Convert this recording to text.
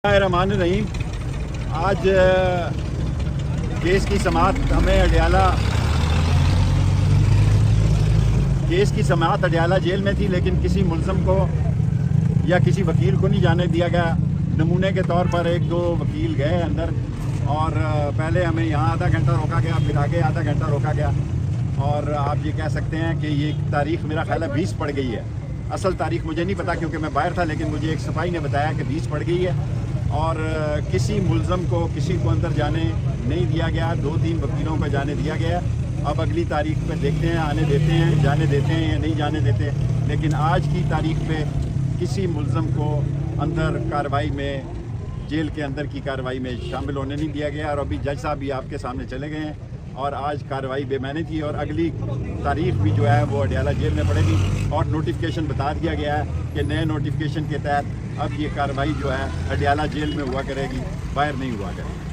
रहमान रहीम। आज केस की समाअत हमें अडयाला जेल में थी, लेकिन किसी मुल्ज़म को या किसी वकील को नहीं जाने दिया गया। नमूने के तौर पर एक दो वकील गए अंदर और पहले हमें यहाँ आधा घंटा रोका गया, फिर आगे आधा घंटा रोका गया। और आप ये कह सकते हैं कि ये तारीख़ मेरा ख्याल है 20 पड़ गई है। असल तारीख़ मुझे नहीं पता क्योंकि मैं बाहर था, लेकिन मुझे एक सिपाही ने बताया कि 20 पड़ गई है। और किसी मुल्ज़म को किसी को अंदर जाने नहीं दिया गया। 2-3 वकीलों को जाने दिया गया। अब अगली तारीख पे देखते हैं, आने देते हैं, जाने देते हैं या नहीं जाने देते। लेकिन आज की तारीख पे किसी मुल्ज़म को अंदर कार्रवाई में, जेल के अंदर की कार्रवाई में शामिल होने नहीं दिया गया। और अभी जज साहब भी आपके सामने चले गए हैं और आज कार्रवाई बेमानी थी। और अगली तारीख भी जो है वो अडयाला जेल में पड़ेगी और नोटिफिकेशन बता दिया गया है कि नए नोटिफिकेशन के तहत अब ये कार्रवाई जो है अडयाला जेल में हुआ करेगी, बाहर नहीं हुआ करेगी।